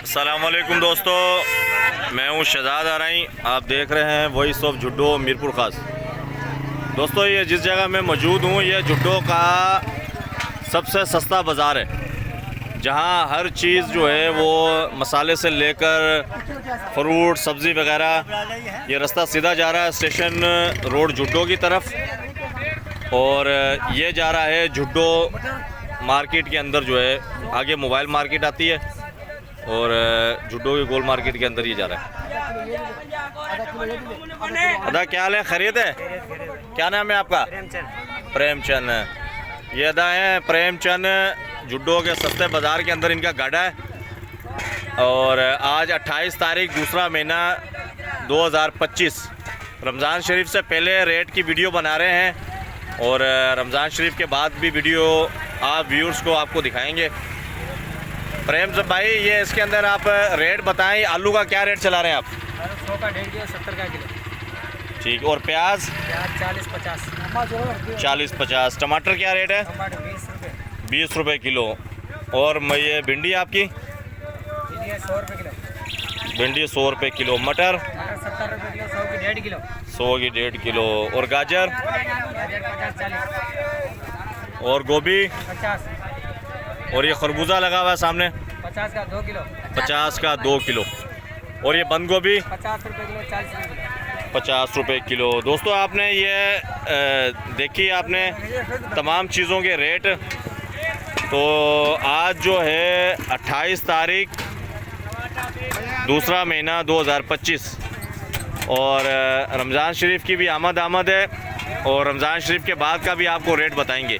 अस्सलामुअलैकुम दोस्तों, मैं हूं शहजाद आरई। आप देख रहे हैं वॉइस ऑफ जुड्डो मीरपुर खास। दोस्तों, ये जिस जगह मैं मौजूद हूं, ये जुड्डो का सबसे सस्ता बाज़ार है, जहां हर चीज़ जो है वो मसाले से लेकर फ्रूट सब्ज़ी वगैरह। ये रास्ता सीधा जा रहा है स्टेशन रोड जुड्डो की तरफ, और ये जा रहा है जुड्डो मार्केट के अंदर। जो है आगे मोबाइल मार्केट आती है, और जुड्डो की गोल मार्केट के अंदर ये जा रहा है। अदा क्या हाल है? खैरियत है? क्या नाम है आपका? प्रेमचंद। ये अदा है प्रेमचंद। जुड्डो के सस्ते बाज़ार के अंदर इनका गढ़ है, और आज 28 तारीख दूसरा महीना 2025, रमज़ान शरीफ से पहले रेट की वीडियो बना रहे हैं, और रमज़ान शरीफ के बाद भी वीडियो आप व्यूअर्स को आपको दिखाएंगे। प्रेम से भाई, ये इसके अंदर आप रेट बताएं। आलू का क्या रेट चला रहे हैं आप? 100 का 1.5 70 का किलो। ठीक। और प्याज? 40-50। 40-50। टमाटर क्या रेट है? 20 रुपये किलो। और ये भिंडी आपकी? 100 रुपये किलो। भिंडी 100 रुपये किलो। मटर? 70 रुपये किलो। 100 की 1.5 किलो। 100 की 1.5 किलो। और गाजर? 50-40। और गोभी? 50। और ये खरबूजा लगा हुआ है सामने? 50 का 2 किलो। 50 का 2 किलो। और ये बंद गोभी? 50 रुपये किलो। 40 रुपये किलो। 50 रुपये किलो। दोस्तों, आपने ये देखी आपने तमाम चीज़ों के रेट। तो आज जो है 28 तारीख दूसरा महीना 2025, और रमज़ान शरीफ की भी आमद है, और रमज़ान शरीफ के बाद का भी आपको रेट बताएंगे।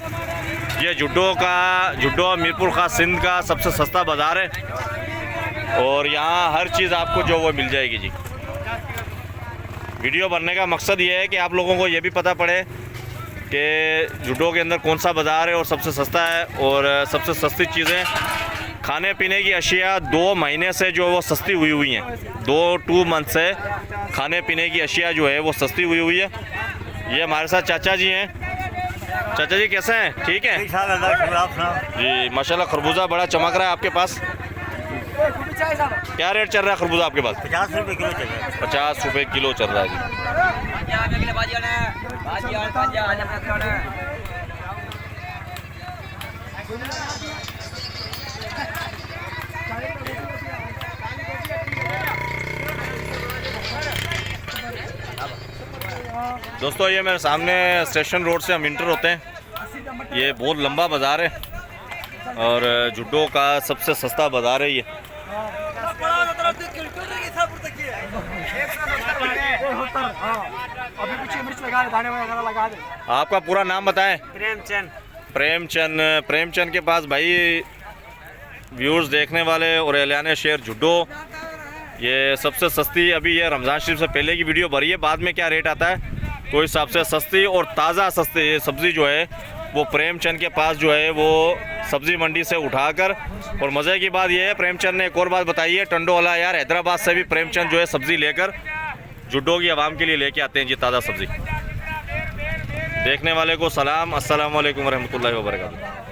ये जुड्डो मीरपुर खास सिंध का सबसे सस्ता बाज़ार है, और यहाँ हर चीज़ आपको जो वो मिल जाएगी जी। वीडियो बनने का मकसद ये है कि आप लोगों को ये भी पता पड़े कि जुड्डो के अंदर कौन सा बाज़ार है और सबसे सस्ता है, और सबसे सस्ती चीज़ें खाने पीने की अशिया 2 महीने से जो वो सस्ती हुई हैं। 2 मंथ से खाने पीने की अशिया जो है वो सस्ती हुई है। ये हमारे साथ चाचा जी हैं। चाचा जी कैसे हैं? ठीक हैं जी, माशाल्लाह। खरबूजा बड़ा चमक रहा है आपके पास। क्या रेट चल रहा है खरबूजा आपके पास? 50 रुपये किलो चल रहा है। 50 रुपये किलो चल रहा है जी। दोस्तों, ये मेरे सामने स्टेशन रोड से हम इंटर होते हैं। ये बहुत लंबा बाज़ार है, और जुड्डो का सबसे सस्ता बाज़ार है ये। आपका पूरा नाम बताएं। प्रेमचंद के पास भाई व्यूअर्स देखने वाले और एलाने शेयर जुड्डो, ये सबसे सस्ती। अभी ये रमज़ान शरीफ से पहले की वीडियो भरी है, बाद में क्या रेट आता है तो इस हिसाब से सस्ती और ताज़ा सस्ती सब्ज़ी जो है वो प्रेमचंद के पास जो है वो सब्ज़ी मंडी से उठाकर। और मज़े की बात यह है, प्रेमचंद ने एक और बात बताई है, टंडो वाला यार हैदराबाद से भी प्रेमचंद जो है सब्ज़ी लेकर जुड्डो की आवाम के लिए लेके आते हैं जी, ताज़ा सब्ज़ी। देखने वाले को सलाम। अस्सलाम वालेकुम रहमतुल्लाहि व बरकातुहू।